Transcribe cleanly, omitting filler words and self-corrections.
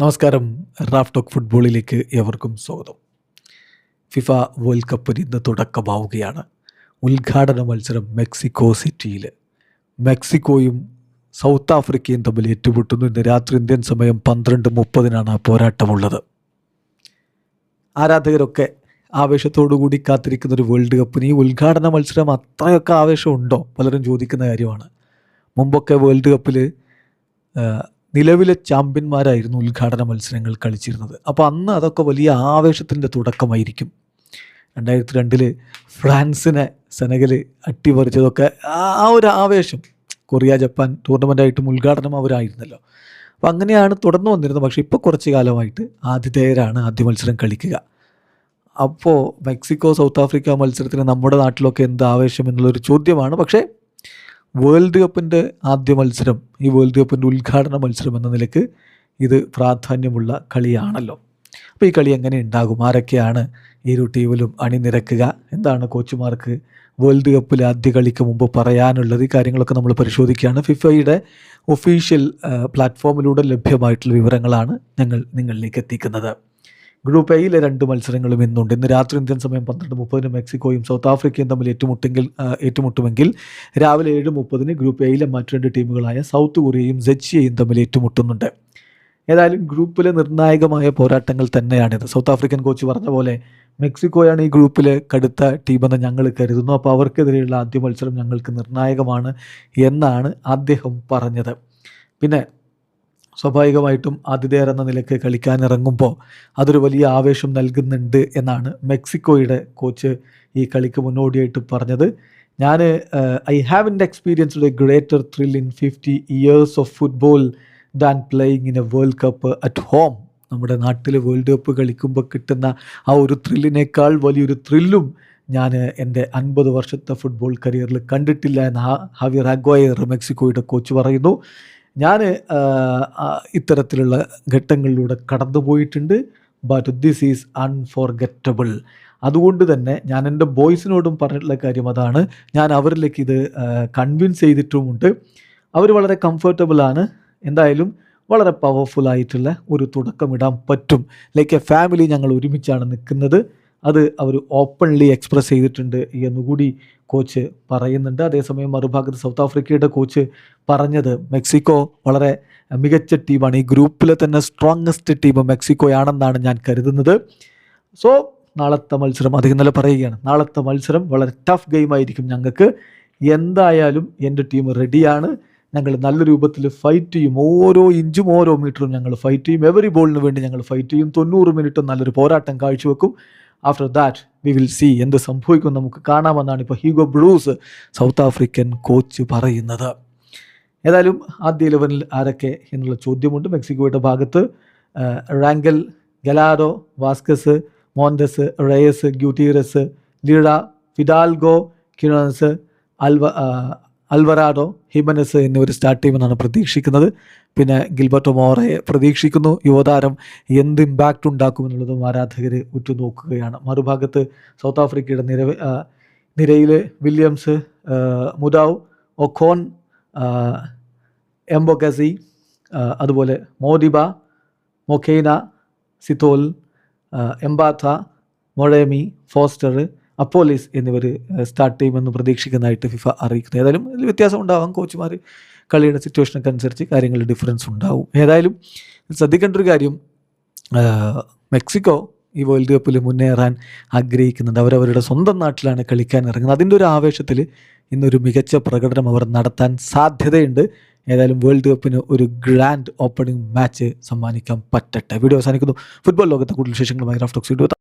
നമസ്കാരം. Raf talk ഫുട്ബോളിലേക്ക് ഏവർക്കും സ്വാഗതം. ഫിഫ വേൾഡ് കപ്പിന് ഇന്ന് തുടക്കമാവുകയാണ്. ഉദ്ഘാടന മത്സരം മെക്സിക്കോ സിറ്റിയിൽ. മെക്സിക്കോയും സൗത്ത് ആഫ്രിക്കയും തമ്മിൽ ഏറ്റുമുട്ടുന്നു. ഇന്ന് രാത്രി ഇന്ത്യൻ സമയം 12:30 ആ പോരാട്ടമുള്ളത്. ആരാധകരൊക്കെ ആവേശത്തോടുകൂടി കാത്തിരിക്കുന്നൊരു വേൾഡ് കപ്പിന് ഈ ഉദ്ഘാടന മത്സരം അത്രയൊക്കെ ആവേശമുണ്ടോ? പലരും ചോദിക്കുന്ന കാര്യമാണ്. മുമ്പൊക്കെ വേൾഡ് കപ്പിൽ നിലവിലെ ചാമ്പ്യന്മാരായിരുന്നു ഉദ്ഘാടന മത്സരങ്ങൾ കളിച്ചിരുന്നത്. അപ്പോൾ അന്ന് അതൊക്കെ വലിയ ആവേശത്തിൻ്റെ തുടക്കമായിരിക്കും. 2002 ഫ്രാൻസിനെ സെനഗൽ അട്ടിമറിച്ചതൊക്കെ ആ ഒരു ആവേശം. കൊറിയ ജപ്പാൻ ടൂർണമെൻ്റായിട്ടും ഉദ്ഘാടനം അവരായിരുന്നല്ലോ. അപ്പോൾ അങ്ങനെയാണ് തുടർന്നു വന്നിരുന്നത്. പക്ഷേ ഇപ്പോൾ കുറച്ച് കാലമായിട്ട് ആതിഥേയരാണ് ആദ്യ മത്സരം കളിക്കുക. അപ്പോൾ മെക്സിക്കോ സൗത്ത് ആഫ്രിക്ക മത്സരത്തിന് നമ്മുടെ നാട്ടിലൊക്കെ എന്ത് ആവേശം എന്നുള്ളൊരു ചോദ്യമാണ്. പക്ഷേ വേൾഡ് കപ്പിൻ്റെ ആദ്യ മത്സരം, ഈ വേൾഡ് കപ്പിൻ്റെ ഉദ്ഘാടന മത്സരം എന്ന നിലയ്ക്ക് ഇത് പ്രാധാന്യമുള്ള കളിയാണല്ലോ. അപ്പോൾ ഈ കളി എങ്ങനെ ഉണ്ടാകും? ആരൊക്കെയാണ് ഈ ഒരു ടീമിലും അണിനിരക്കുക? എന്താണ് കോച്ചുമാർക്ക് വേൾഡ് കപ്പിലെ ആദ്യ കളിക്ക് മുമ്പ് പറയാനുള്ളത്? ഈ കാര്യങ്ങളൊക്കെ നമ്മൾ പരിശോധിക്കുകയാണ്. ഫിഫയുടെ ഒഫീഷ്യൽ പ്ലാറ്റ്ഫോമിലൂടെ ലഭ്യമായിട്ടുള്ള വിവരങ്ങളാണ് ഞങ്ങൾ നിങ്ങളിലേക്ക് എത്തിക്കുന്നത്. ഗ്രൂപ്പ് എയിലെ 2 മത്സരങ്ങളും ഇന്നുണ്ട്. ഇന്ന് രാത്രി ഇന്ത്യൻ സമയം 12:30 മെക്സിക്കോയും സൗത്ത് ആഫ്രിക്കയും തമ്മിൽ ഏറ്റുമുട്ടുമെങ്കിൽ രാവിലെ 7:30 ഗ്രൂപ്പ് എയിലെ മറ്റ് 2 ടീമുകളായ സൗത്ത് കൊറിയയും സെച്ചിയയും തമ്മിൽ ഏറ്റുമുട്ടുന്നുണ്ട്. ഏതായാലും ഗ്രൂപ്പിലെ നിർണായകമായ പോരാട്ടങ്ങൾ തന്നെയാണിത്. സൗത്ത് ആഫ്രിക്കൻ കോച്ച് പറഞ്ഞ പോലെ മെക്സിക്കോയാണ് ഈ ഗ്രൂപ്പിലെ കടുത്ത ടീമെന്ന് ഞങ്ങൾ കരുതുന്നു. അപ്പോൾ അവർക്കെതിരെയുള്ള ആദ്യ മത്സരം ഞങ്ങൾക്ക് നിർണായകമാണ് എന്നാണ് അദ്ദേഹം പറഞ്ഞത്. പിന്നെ സ്വാഭാവികമായിട്ടും ആതിഥേയർ എന്ന നിലയ്ക്ക് കളിക്കാനിറങ്ങുമ്പോൾ അതൊരു വലിയ ആവേശം നൽകുന്നുണ്ട് എന്നാണ് മെക്സിക്കോയുടെ കോച്ച് ഈ കളിക്ക് മുന്നോടിയായിട്ട് പറഞ്ഞത്. I haven't experienced A greater thrill in 50 years of football than playing in A world cup at home. നമ്മുടെ നാട്ടിൽ വേൾഡ് കപ്പ് കളിക്കുമ്പോൾ കിട്ടുന്ന ആ ഒരു ത്രില്ലിനേക്കാൾ വലിയൊരു ത്രില്ലും ഞാൻ എൻ്റെ 50 വർഷത്തെ ഫുട്ബോൾ കരിയറിൽ കണ്ടിട്ടില്ല എന്ന് ഹാവിയർ അഗ്വയർ മെക്സിക്കോയുടെ കോച്ച് പറയുന്നു. ഞാൻ ഇത്തരത്തിലുള്ള ഘട്ടങ്ങളിലൂടെ കടന്നുപോയിട്ടുണ്ട്. But this is unforgettable. അതുകൊണ്ട് തന്നെ ഞാൻ എൻ്റെ ബോയ്സിനോടും പറഞ്ഞിട്ടുള്ള കാര്യം അതാണ്. ഞാൻ അവരിലേക്ക് ഇത് കൺവിൻസ് ചെയ്തിട്ടുമുണ്ട്. അവർ വളരെ കംഫർട്ടബിളാണ്. എന്തായാലും വളരെ പവർഫുള്ളായിട്ടുള്ള ഒരു തുടക്കമിടാൻ പറ്റും. ലൈക്ക് എ ഫാമിലി ഞങ്ങൾ ഒരുമിച്ചാണ് നിൽക്കുന്നത്. അത് അവർ ഓപ്പൺലി എക്സ്പ്രസ് ചെയ്തിട്ടുണ്ട് എന്നുകൂടി കോച്ച് പറയുന്നുണ്ട്. അതേസമയം മറുഭാഗത്ത് സൗത്ത് ആഫ്രിക്കയുടെ കോച്ച് പറഞ്ഞത് മെക്സിക്കോ വളരെ മികച്ച ടീമാണ്, ഈ ഗ്രൂപ്പിലെ തന്നെ സ്ട്രോങ്ങസ്റ്റ് ടീം മെക്സിക്കോയാണെന്നാണ് ഞാൻ കരുതുന്നത്. സോ നാളത്തെ മത്സരം, അത് ഇന്നലെ പറയുകയാണ്, നാളത്തെ മത്സരം വളരെ ടഫ് ഗെയിമായിരിക്കും ഞങ്ങൾക്ക്. എന്തായാലും എൻ്റെ ടീം റെഡിയാണ്. ഞങ്ങൾ നല്ല രൂപത്തിൽ ഫൈറ്റ് ചെയ്യും. ഓരോ ഇഞ്ചും ഓരോ മീറ്ററും ഞങ്ങൾ ഫൈറ്റ് ചെയ്യും. എവറി ബോളിന് വേണ്ടി ഞങ്ങൾ ഫൈറ്റ് ചെയ്യും. 90 മിനിറ്റ് നല്ലൊരു പോരാട്ടം കാഴ്ചവെക്കും. After that we will see, എന്ത് സംഭവിക്കും നമുക്ക് കാണാമെന്നാണ് ഇപ്പോൾ Hugo Broos South African coach പറയുന്നത്. ഏതായാലും ആദ്യ 11 ആരൊക്കെ എന്നുള്ള ചോദ്യമുണ്ട്. മെക്സിക്കോയുടെ ഭാഗത്ത് Rangel, Gallardo, Vasquez, Montes, Reyes, Gutierrez, Lira, Fidalgo, Quinones, Alvarado, Jimenez എന്നിവർ സ്റ്റാർട്ട് ചെയ്യുമെന്നാണ് പ്രതീക്ഷിക്കുന്നത്. പിന്നെ ഗിൽബർട്ടോ മോറയെ പ്രതീക്ഷിക്കുന്നു. യുവതാരം എന്ത് ഇമ്പാക്റ്റ് ഉണ്ടാക്കുമെന്നുള്ളതും ആരാധകർ ഉറ്റുനോക്കുകയാണ്. മറുഭാഗത്ത് സൗത്ത് ആഫ്രിക്കയുടെ നിരയിൽ വില്യംസ്, മുഡാവ്, ഒക്കോൺ, എംബോഗസി, അതുപോലെ മോഡിബ, മൊക്കെയ്ന, സിത്തോൽ, എംബാത്ത, മൊഴേമി, ഫോസ്റ്റർ, അപ്പോലിസ് എന്നിവർ സ്റ്റാർട്ട് ചെയ്യുമെന്ന് പ്രതീക്ഷിക്കുന്നതായിട്ട് ഫിഫ അറിയിക്കുന്നു. ഏതായാലും ഇതിൽ വ്യത്യാസം ഉണ്ടാവാം. കോച്ചുമാർ കളിയുടെ സിറ്റുവേഷനൊക്കെ അനുസരിച്ച് കാര്യങ്ങളിൽ ഡിഫറൻസ് ഉണ്ടാവും. ഏതായാലും ശ്രദ്ധിക്കേണ്ട ഒരു കാര്യം, മെക്സിക്കോ ഈ വേൾഡ് കപ്പിൽ മുന്നേറാൻ ആഗ്രഹിക്കുന്നുണ്ട്. അവരവരുടെ സ്വന്തം നാട്ടിലാണ് കളിക്കാൻ ഇറങ്ങുന്നത്. അതിൻ്റെ ഒരു ആവേശത്തിൽ ഇന്നൊരു മികച്ച പ്രകടനം അവർ നടത്താൻ സാധ്യതയുണ്ട്. ഏതായാലും വേൾഡ് കപ്പിന് ഒരു ഗ്രാൻഡ് ഓപ്പണിംഗ് മാച്ച് സമ്മാനിക്കാൻ പറ്റട്ടെ. വീഡിയോ അവസാനിക്കുന്നു. ഫുട്ബോൾ ലോകത്തെ കൂടുതൽ വിശേഷങ്ങളുമായി റാഫ് ടോക്സ്.